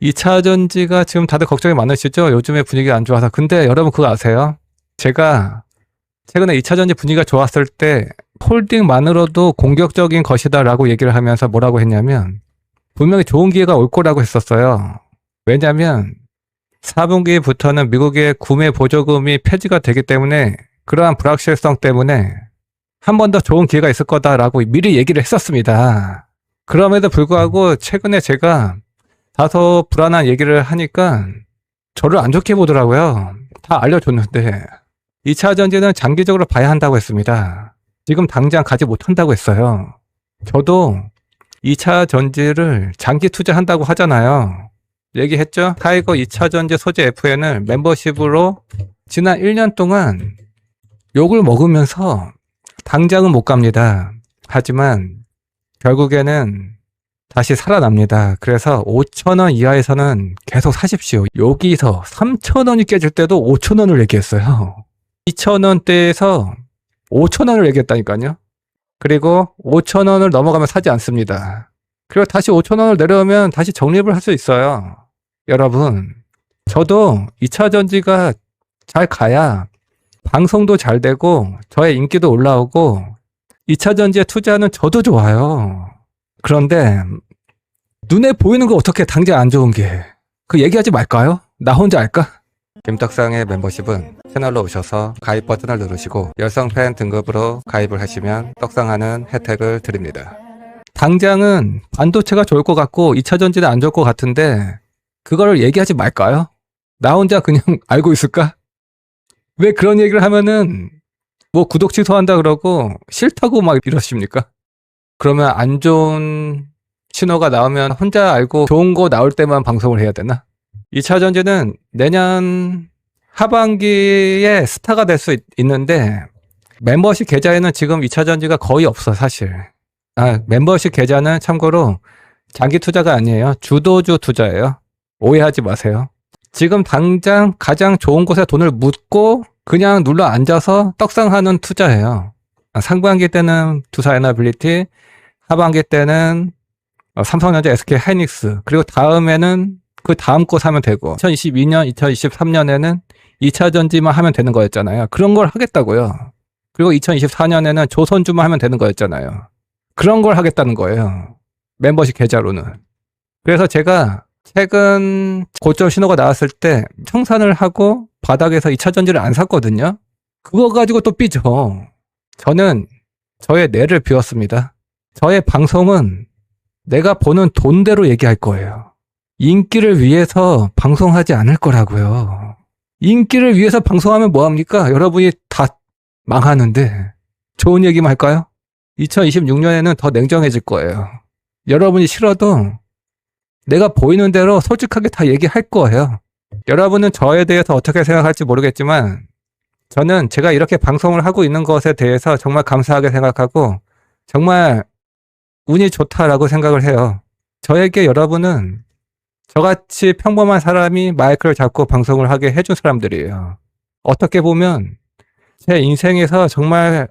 2차 전지가 지금 다들 걱정이 많으시죠? 요즘에 분위기가 안 좋아서. 근데 여러분 그거 아세요? 제가 최근에 2차 전지 분위기가 좋았을 때 홀딩만으로도 공격적인 것이다라고 얘기를 하면서 뭐라고 했냐면 분명히 좋은 기회가 올 거라고 했었어요. 왜냐면 4분기부터는 미국의 구매 보조금이 폐지가 되기 때문에 그러한 불확실성 때문에 한 번 더 좋은 기회가 있을 거다라고 미리 얘기를 했었습니다. 그럼에도 불구하고 최근에 제가 다소 불안한 얘기를 하니까 저를 안 좋게 보더라고요. 다 알려줬는데 2차 전지는 장기적으로 봐야 한다고 했습니다. 지금 당장 가지 못한다고 했어요. 저도 2차 전지를 장기 투자한다고 하잖아요. 얘기했죠? 타이거 2차 전지 소재 FN을 멤버십으로 지난 1년 동안 욕을 먹으면서 당장은 못 갑니다. 하지만 결국에는 다시 살아납니다. 그래서 5,000원 이하에서는 계속 사십시오. 여기서 3,000원이 깨질 때도 5,000원을 얘기했어요. 2,000원대에서 5,000원을 얘기했다니까요. 그리고 5,000원을 넘어가면 사지 않습니다. 그리고 다시 5,000원을 내려오면 다시 적립을 할 수 있어요. 여러분, 저도 2차 전지가 잘 가야 방송도 잘 되고 저의 인기도 올라오고 2차 전지에 투자하는 저도 좋아요. 그런데 눈에 보이는 거 어떻게 당장 안 좋은 게 그 얘기하지 말까요? 나 혼자 알까? 김떡상의 멤버십은 채널로 오셔서 가입 버튼을 누르시고 열성팬 등급으로 가입을 하시면 떡상하는 혜택을 드립니다. 당장은 반도체가 좋을 것 같고 2차 전지는 안 좋을 것 같은데 그거를 얘기하지 말까요? 나 혼자 그냥 알고 있을까? 왜 그런 얘기를 하면은 뭐 구독 취소한다 그러고 싫다고 막 이러십니까? 그러면 안 좋은 신호가 나오면 혼자 알고 좋은 거 나올 때만 방송을 해야 되나? 2차 전지는 내년 하반기에 스타가 될 수 있는데 멤버십 계좌에는 지금 2차 전지가 거의 없어 사실. 멤버십 계좌는 참고로 장기 투자가 아니에요. 주도주 투자예요. 오해하지 마세요. 지금 당장 가장 좋은 곳에 돈을 묻고 그냥 눌러 앉아서 떡상하는 투자예요. 상반기 때는 두산에너빌리티, 하반기 때는 삼성전자, SK하이닉스, 그리고 다음에는 그 다음 거 사면 되고 2022년, 2023년에는 2차 전지만 하면 되는 거였잖아요. 그런 걸 하겠다고요. 그리고 2024년에는 조선주만 하면 되는 거였잖아요. 그런 걸 하겠다는 거예요. 멤버십 계좌로는. 그래서 제가 최근 고점 신호가 나왔을 때 청산을 하고 바닥에서 2차 전지를 안 샀거든요. 그거 가지고 또 삐져. 저는 저의 뇌를 비웠습니다. 저의 방송은 내가 버는 돈대로 얘기할 거예요. 인기를 위해서 방송하지 않을 거라고요. 인기를 위해서 방송하면 뭐합니까? 여러분이 다 망하는데 좋은 얘기만 할까요? 2026년에는 더 냉정해질 거예요. 여러분이 싫어도 내가 보이는 대로 솔직하게 다 얘기할 거예요. 여러분은 저에 대해서 어떻게 생각할지 모르겠지만 저는 제가 이렇게 방송을 하고 있는 것에 대해서 정말 감사하게 생각하고 정말 운이 좋다라고 생각을 해요. 저에게 여러분은 저같이 평범한 사람이 마이크를 잡고 방송을 하게 해준 사람들이에요. 어떻게 보면 제 인생에서 정말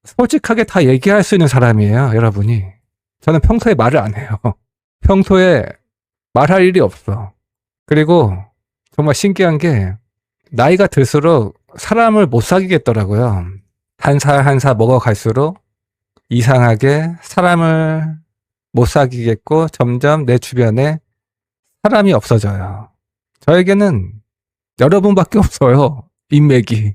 솔직하게 다 얘기할 수 있는 사람이에요, 여러분이. 저는 평소에 말을 안 해요. 평소에 말할 일이 없어. 그리고 정말 신기한 게 나이가 들수록 사람을 못 사귀겠더라고요. 한 살 한 살 먹어갈수록 이상하게 사람을 못 사귀겠고 점점 내 주변에 사람이 없어져요. 저에게는 여러분밖에 없어요. 인맥이.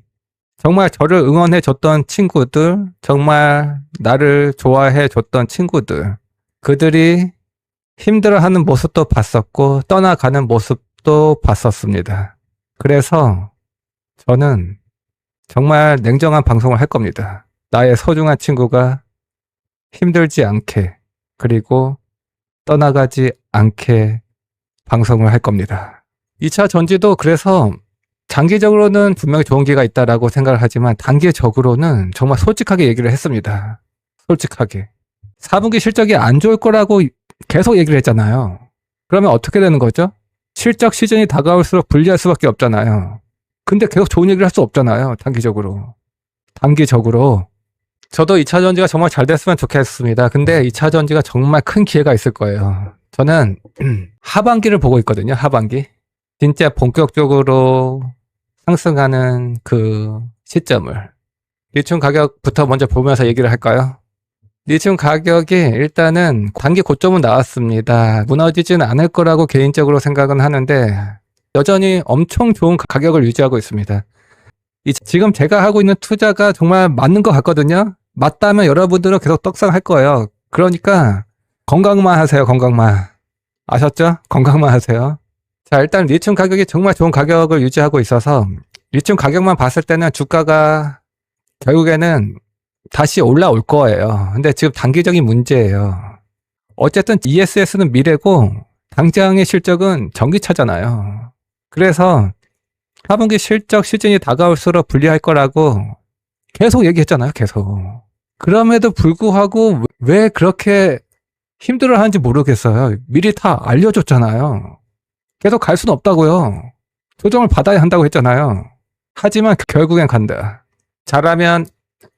정말 저를 응원해 줬던 친구들, 정말 나를 좋아해 줬던 친구들, 그들이 힘들어하는 모습도 봤었고 떠나가는 모습도 봤었습니다. 그래서 저는 정말 냉정한 방송을 할 겁니다. 나의 소중한 친구가 힘들지 않게 그리고 떠나가지 않게 방송을 할 겁니다. 2차 전지도 그래서 장기적으로는 분명히 좋은 기회가 있다라고 생각을 하지만 단기적으로는 정말 솔직하게 얘기를 했습니다. 솔직하게. 4분기 실적이 안 좋을 거라고 계속 얘기를 했잖아요. 그러면 어떻게 되는 거죠? 실적 시즌이 다가올수록 불리할 수밖에 없잖아요. 근데 계속 좋은 얘기를 할 수 없잖아요. 단기적으로. 저도 2차 전지가 정말 잘 됐으면 좋겠습니다. 근데 2차 전지가 정말 큰 기회가 있을 거예요. 저는 하반기를 보고 있거든요. 하반기. 진짜 본격적으로 상승하는 그 시점을. 리튬 가격부터 먼저 보면서 얘기를 할까요? 리튬 가격이 일단은 단기 고점은 나왔습니다. 무너지지는 않을 거라고 개인적으로 생각은 하는데 여전히 엄청 좋은 가격을 유지하고 있습니다. 지금 제가 하고 있는 투자가 정말 맞는 것 같거든요. 맞다면 여러분들은 계속 떡상할 거예요. 그러니까 건강만 하세요. 건강만. 아셨죠? 건강만 하세요. 자, 일단 리튬 가격이 정말 좋은 가격을 유지하고 있어서 리튬 가격만 봤을 때는 주가가 결국에는 다시 올라올 거예요. 근데 지금 단기적인 문제예요. 어쨌든 ESS는 미래고 당장의 실적은 전기차잖아요. 그래서 하반기 실적 시즌이 다가올수록 불리할 거라고 계속 얘기했잖아요. 계속. 그럼에도 불구하고 왜 그렇게 힘들어하는지 모르겠어요. 미리 다 알려줬잖아요. 계속 갈 수는 없다고요. 조정을 받아야 한다고 했잖아요. 하지만 결국엔 간다. 잘하면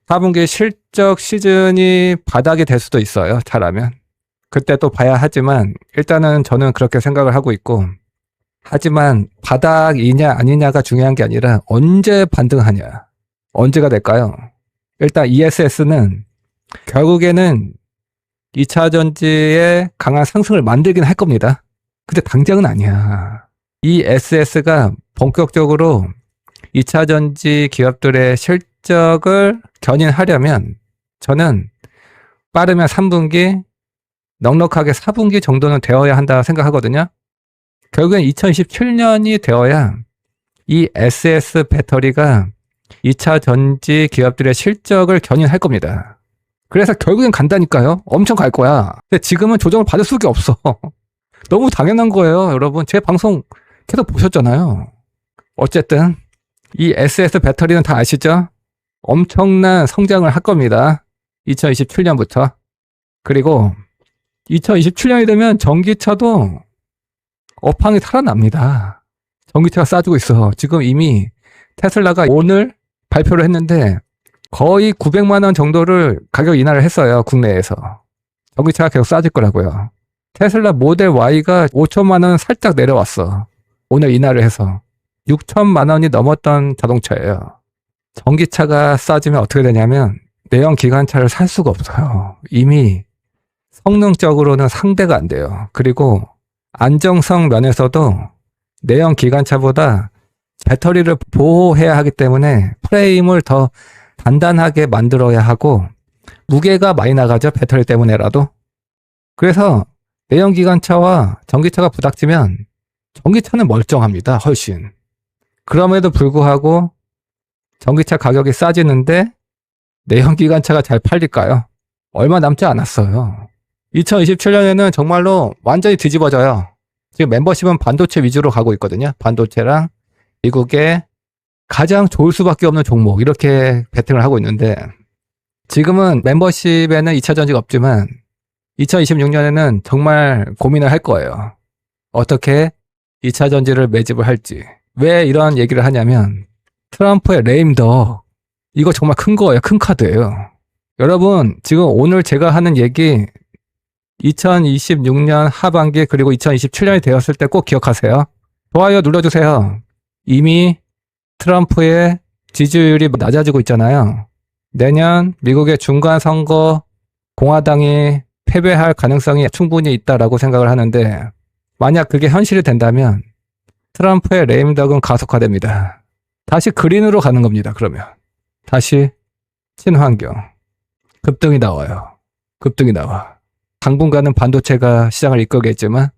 4분기 실적 시즌이 바닥이 될 수도 있어요. 잘하면. 그때 또 봐야 하지만 일단은 저는 그렇게 생각을 하고 있고, 하지만 바닥이냐 아니냐가 중요한 게 아니라 언제 반등하냐. 언제가 될까요? 일단 ESS는 결국에는 2차 전지의 강한 상승을 만들긴 할 겁니다. 근데 당장은 아니야. ESS가 본격적으로 2차 전지 기업들의 실적을 견인하려면 저는 빠르면 3분기, 넉넉하게 4분기 정도는 되어야 한다 생각하거든요. 결국엔 2027년이 되어야 이 SS 배터리가 2차 전지 기업들의 실적을 견인할 겁니다. 그래서 결국엔 간다니까요. 엄청 갈 거야. 근데 지금은 조정을 받을 수가 없어. 너무 당연한 거예요, 여러분. 제 방송 계속 보셨잖아요. 어쨌든 이 SS 배터리는 다 아시죠? 엄청난 성장을 할 겁니다. 2027년부터. 그리고 2027년이 되면 전기차도 업황이 살아납니다. 전기차가 싸지고 있어. 지금 이미 테슬라가 오늘 발표를 했는데 거의 900만 원 정도를 가격 인하를 했어요. 국내에서. 전기차가 계속 싸질 거라고요. 테슬라 모델 Y가 5천만 원 살짝 내려왔어. 오늘 인하를 해서. 6천만 원이 넘었던 자동차예요. 전기차가 싸지면 어떻게 되냐면 내연 기관차를 살 수가 없어요. 이미 성능적으로는 상대가 안 돼요. 그리고 안정성 면에서도 내연 기관차보다 배터리를 보호해야 하기 때문에 프레임을 더 단단하게 만들어야 하고 무게가 많이 나가죠. 배터리 때문에라도. 그래서 내연 기관차와 전기차가 부닥치면 전기차는 멀쩡합니다. 훨씬. 그럼에도 불구하고 전기차 가격이 싸지는데 내연 기관차가 잘 팔릴까요? 얼마 남지 않았어요. 2027년에는 정말로 완전히 뒤집어져요. 지금 멤버십은 반도체 위주로 가고 있거든요. 반도체랑 미국의 가장 좋을 수밖에 없는 종목 이렇게 베팅을 하고 있는데 지금은 멤버십에는 2차 전지가 없지만 2026년에는 정말 고민을 할 거예요. 어떻게 2차 전지를 매집을 할지. 왜 이런 얘기를 하냐면 트럼프의 레임덕 이거 정말 큰 거예요. 큰 카드예요. 여러분 지금 오늘 제가 하는 얘기 2026년 하반기 그리고 2027년이 되었을 때 꼭 기억하세요. 좋아요 눌러주세요. 이미 트럼프의 지지율이 낮아지고 있잖아요. 내년 미국의 중간 선거 공화당이 패배할 가능성이 충분히 있다라고 생각을 하는데 만약 그게 현실이 된다면 트럼프의 레임덕은 가속화됩니다. 다시 그린으로 가는 겁니다. 그러면 다시 친환경 급등이 나와요. 급등이 나와. 당분간은 반도체가 시장을 이끌겠지만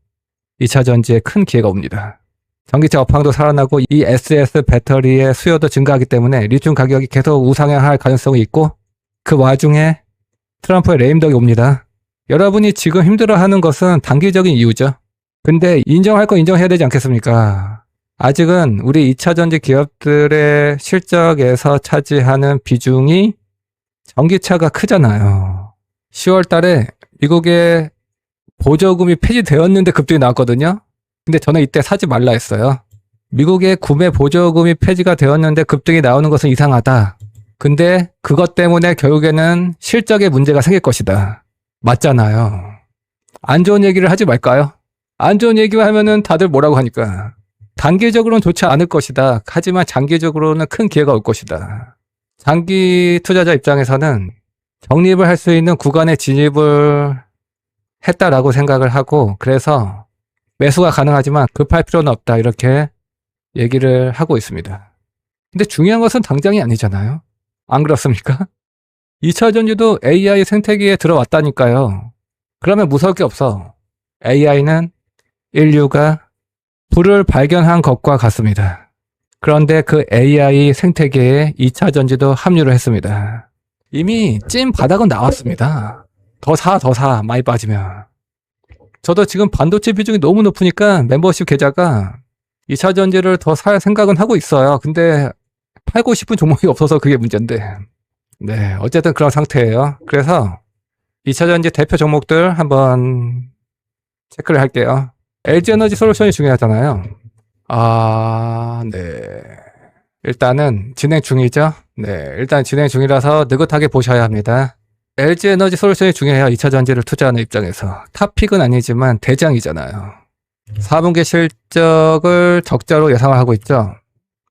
2차 전지에 큰 기회가 옵니다. 전기차 업황도 살아나고 이 SS 배터리의 수요도 증가하기 때문에 리튬 가격이 계속 우상향할 가능성이 있고 그 와중에 트럼프의 레임덕이 옵니다. 여러분이 지금 힘들어하는 것은 단기적인 이유죠. 근데 인정할 건 인정해야 되지 않겠습니까? 아직은 우리 2차 전지 기업들의 실적에서 차지하는 비중이 전기차가 크잖아요. 10월 달에 미국의 보조금이 폐지되었는데 급등이 나왔거든요. 근데 저는 이때 사지 말라 했어요. 미국의 구매 보조금이 폐지가 되었는데 급등이 나오는 것은 이상하다. 근데 그것 때문에 결국에는 실적에 문제가 생길 것이다. 맞잖아요. 안 좋은 얘기를 하지 말까요? 안 좋은 얘기만 하면은 다들 뭐라고 하니까. 단기적으로는 좋지 않을 것이다. 하지만 장기적으로는 큰 기회가 올 것이다. 장기 투자자 입장에서는 적립을 할 수 있는 구간에 진입을 했다라고 생각을 하고, 그래서 매수가 가능하지만 급할 필요는 없다. 이렇게 얘기를 하고 있습니다. 근데 중요한 것은 당장이 아니잖아요. 안 그렇습니까? 2차 전지도 AI 생태계에 들어왔다니까요. 그러면 무서울 게 없어. AI는 인류가 불을 발견한 것과 같습니다. 그런데 그 AI 생태계에 2차 전지도 합류를 했습니다. 이미 찐 바닥은 나왔습니다. 더 사, 많이 빠지면. 저도 지금 반도체 비중이 너무 높으니까 멤버십 계좌가 2차 전지를 더 살 생각은 하고 있어요. 근데 팔고 싶은 종목이 없어서 그게 문제인데. 네, 어쨌든 그런 상태예요. 그래서 2차 전지 대표 종목들 한번 체크를 할게요. LG에너지 솔루션이 중요하잖아요. 네. 일단은 진행 중이죠. 네, 일단 진행 중이라서 느긋하게 보셔야 합니다. LG에너지 솔루션이 중요해요. 2차 전지를 투자하는 입장에서. 탑픽은 아니지만 대장이잖아요. 4분기 실적을 적자로 예상을 하고 있죠.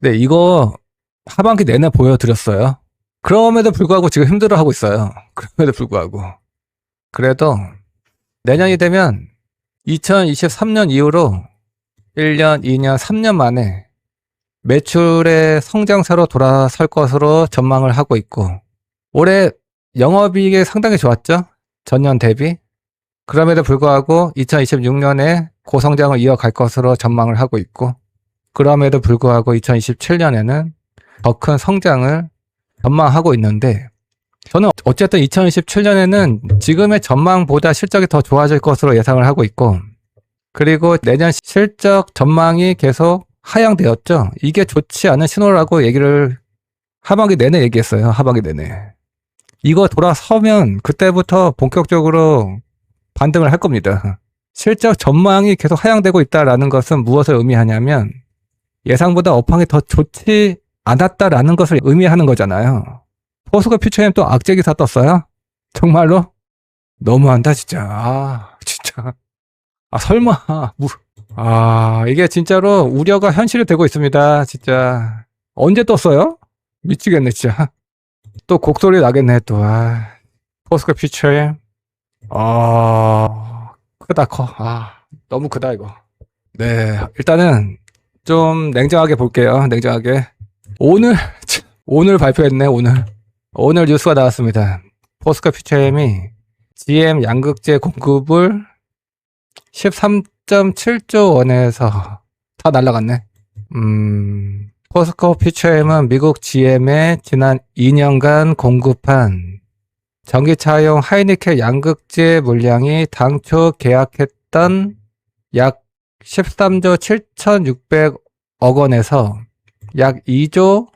네, 이거 하반기 내내 보여드렸어요. 그럼에도 불구하고 지금 힘들어하고 있어요. 그럼에도 불구하고. 그래도 내년이 되면 2023년 이후로 1년, 2년, 3년 만에 매출의 성장세로 돌아설 것으로 전망을 하고 있고, 올해 영업이익이 상당히 좋았죠? 전년 대비. 그럼에도 불구하고 2026년에 고성장을 이어갈 것으로 전망을 하고 있고, 그럼에도 불구하고 2027년에는 더 큰 성장을 전망하고 있는데, 저는 어쨌든 2027년에는 지금의 전망보다 실적이 더 좋아질 것으로 예상을 하고 있고, 그리고 내년 실적 전망이 계속 하향되었죠. 이게 좋지 않은 신호라고 얘기를 하반기 내내 얘기했어요. 하반기 내내. 이거 돌아서면 그때부터 본격적으로 반등을 할 겁니다. 실적 전망이 계속 하향되고 있다라는 것은 무엇을 의미하냐면 예상보다 업황이 더 좋지 않았다라는 것을 의미하는 거잖아요. 포스코 퓨처엠 또 악재 기사 떴어요? 정말로? 너무한다 진짜. 진짜. 설마. 이게 진짜로 우려가 현실이 되고 있습니다. 진짜. 언제 떴어요? 미치겠네 진짜. 또 곡소리 나겠네 또. 포스코 퓨처엠. 크다 커. 너무 크다 이거. 네, 일단은 좀 냉정하게 볼게요. 냉정하게. 오늘 발표했네. 오늘 뉴스가 나왔습니다. 포스코 퓨처엠이 GM 양극재 공급을 13.7조 원에서 다 날라갔네. 포스코 퓨처엠은 미국 GM에 지난 2년간 공급한 전기차용 하이니켈 양극재 물량이 당초 계약했던 약 13조 7,600억 원에서 약 2조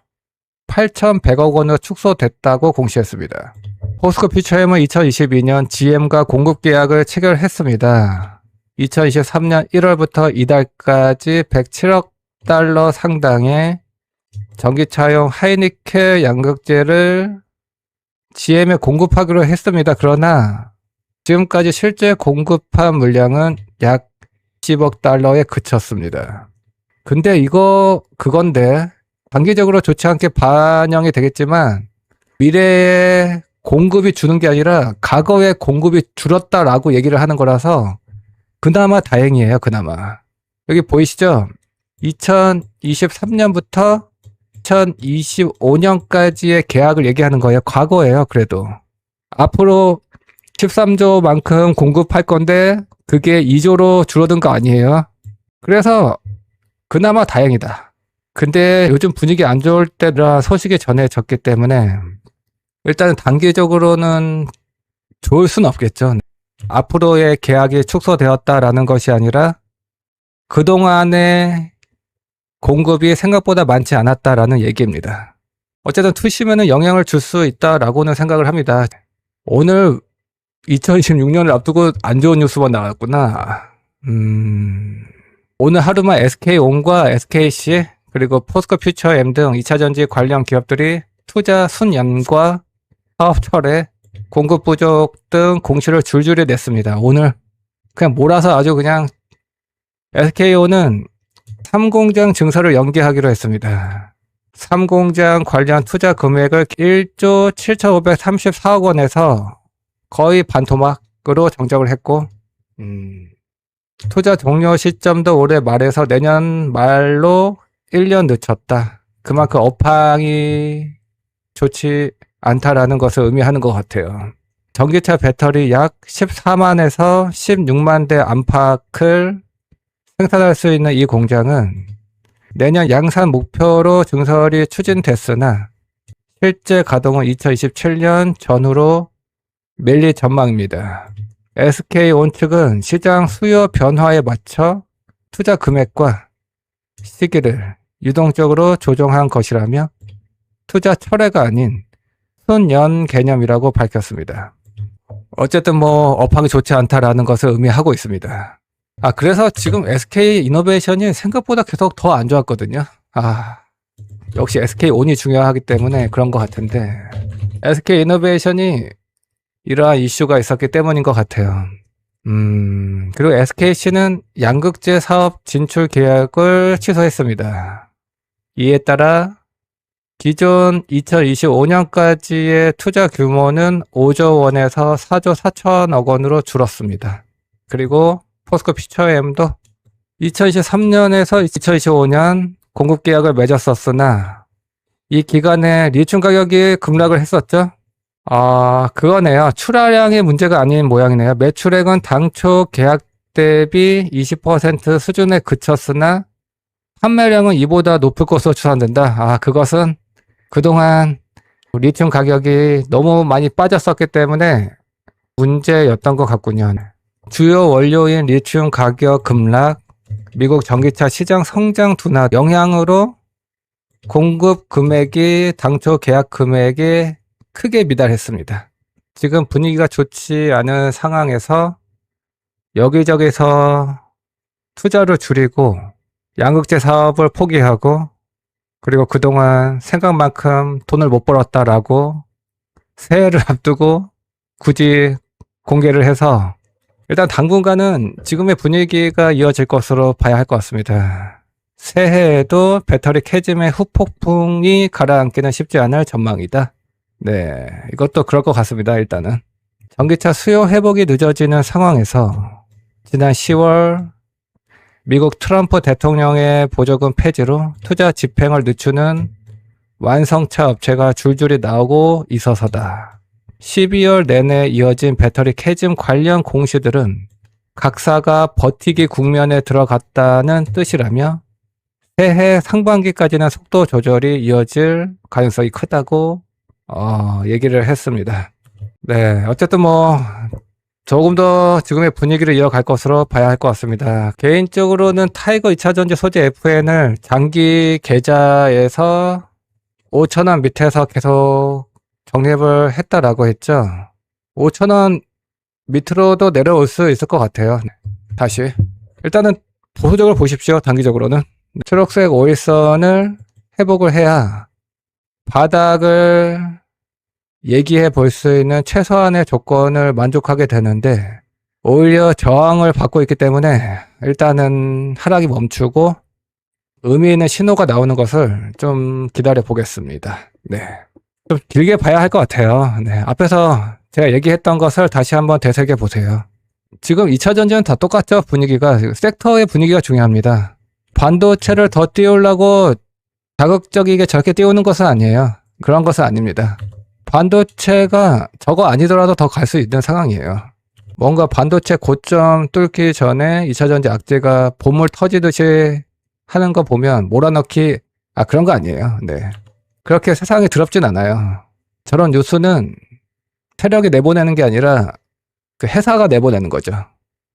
8,100억 원으로 축소됐다고 공시했습니다. 포스코 퓨처엠은 2022년 GM과 공급 계약을 체결했습니다. 2023년 1월부터 이달까지 107억 달러 상당의 전기차용 하이니켈 양극재를 GM에 공급하기로 했습니다. 그러나 지금까지 실제 공급한 물량은 약 10억 달러에 그쳤습니다. 근데 그건데 단기적으로 좋지 않게 반영이 되겠지만 미래에 공급이 주는 게 아니라 과거에 공급이 줄었다라고 얘기를 하는 거라서 그나마 다행이에요. 그나마. 여기 보이시죠? 2023년부터 2025년까지의 계약을 얘기하는 거예요. 과거예요. 그래도. 앞으로 13조만큼 공급할 건데 그게 2조로 줄어든 거 아니에요. 그래서 그나마 다행이다. 근데 요즘 분위기 안 좋을 때라 소식이 전해졌기 때문에 일단은 단기적으로는 좋을 수는 없겠죠. 앞으로의 계약이 축소되었다라는 것이 아니라 그동안의 공급이 생각보다 많지 않았다라는 얘기입니다. 어쨌든 투심에는 영향을 줄 수 있다라고는 생각을 합니다. 오늘 2026년을 앞두고 안 좋은 뉴스만 나왔구나. 오늘 하루만 SK온과 SKC 그리고 포스코 퓨처엠 등 2차전지 관련 기업들이 투자 순연과 사업 철회, 공급 부족 등 공시를 줄줄이 냈습니다. 오늘 그냥 몰아서 아주 그냥 SK온은 3공장 증설을 연기하기로 했습니다. 3공장 관련 투자 금액을 1조 7,534억 원에서 거의 반토막으로 정정을 했고, 투자 종료 시점도 올해 말에서 내년 말로 1년 늦췄다. 그만큼 업황이 좋지 않다라는 것을 의미하는 것 같아요. 전기차 배터리 약 14만에서 16만 대 안팎을 생산할 수 있는 이 공장은 내년 양산 목표로 증설이 추진됐으나 실제 가동은 2027년 전후로 밀릴 전망입니다. SK온 측은 시장 수요 변화에 맞춰 투자 금액과 시기를 유동적으로 조정한 것이라며 투자 철회가 아닌 순연 개념이라고 밝혔습니다. 어쨌든 업황이 좋지 않다라는 것을 의미하고 있습니다. 그래서 지금 SK 이노베이션이 생각보다 계속 더 안 좋았거든요. 역시 SK온이 중요하기 때문에 그런 것 같은데, SK 이노베이션이 이러한 이슈가 있었기 때문인 것 같아요. 그리고 SKC는 양극재 사업 진출 계약을 취소했습니다. 이에 따라 기존 2025년까지의 투자 규모는 5조 원에서 4조 4천억 원으로 줄었습니다. 그리고 포스코 퓨처엠도 2023년에서 2025년 공급 계약을 맺었었으나 이 기간에 리튬 가격이 급락을 했었죠. 그거네요. 출하량의 문제가 아닌 모양이네요. 매출액은 당초 계약 대비 20% 수준에 그쳤으나 판매량은 이보다 높을 것으로 추산된다. 그것은 그동안 리튬 가격이 너무 많이 빠졌었기 때문에 문제였던 것 같군요. 주요 원료인 리튬 가격 급락, 미국 전기차 시장 성장 둔화 영향으로 공급 금액이 당초 계약 금액이 크게 미달했습니다. 지금 분위기가 좋지 않은 상황에서 여기저기서 투자를 줄이고 양극재 사업을 포기하고, 그리고 그동안 생각만큼 돈을 못 벌었다라고 새해를 앞두고 굳이 공개를 해서 일단 당분간은 지금의 분위기가 이어질 것으로 봐야 할 것 같습니다. 새해에도 배터리 캐즘의 후폭풍이 가라앉기는 쉽지 않을 전망이다. 네, 이것도 그럴 것 같습니다. 일단은 전기차 수요 회복이 늦어지는 상황에서 지난 10월 미국 트럼프 대통령의 보조금 폐지로 투자 집행을 늦추는 완성차 업체가 줄줄이 나오고 있어서다. 12월 내내 이어진 배터리 캐즘 관련 공시들은 각사가 버티기 국면에 들어갔다는 뜻이라며 새해 상반기까지는 속도 조절이 이어질 가능성이 크다고 얘기를 했습니다. 네, 어쨌든 조금 더 지금의 분위기를 이어갈 것으로 봐야 할 것 같습니다. 개인적으로는 타이거 2차전지 소재 FN을 장기 계좌에서 5,000원 밑에서 계속 적립을 했다라고 했죠. 5,000원 밑으로도 내려올 수 있을 것 같아요. 다시 일단은 보수적으로 보십시오. 단기적으로는 초록색 5일선을 회복을 해야 바닥을 얘기해 볼 수 있는 최소한의 조건을 만족하게 되는데, 오히려 저항을 받고 있기 때문에 일단은 하락이 멈추고 의미 있는 신호가 나오는 것을 좀 기다려 보겠습니다. 네, 좀 길게 봐야 할 것 같아요. 네, 앞에서 제가 얘기했던 것을 다시 한번 되새겨 보세요. 지금 2차 전지는 다 똑같죠. 분위기가, 섹터의 분위기가 중요합니다. 반도체를 더 띄우려고 자극적이게 저렇게 띄우는 것은 아니에요. 그런 것은 아닙니다. 반도체가 저거 아니더라도 더 갈 수 있는 상황이에요. 뭔가 반도체 고점 뚫기 전에 2차전지 악재가 보물 터지듯이 하는 거 보면 몰아넣기, 그런 거 아니에요. 네, 그렇게 세상이 더럽진 않아요. 저런 뉴스는 세력이 내보내는 게 아니라 그 회사가 내보내는 거죠.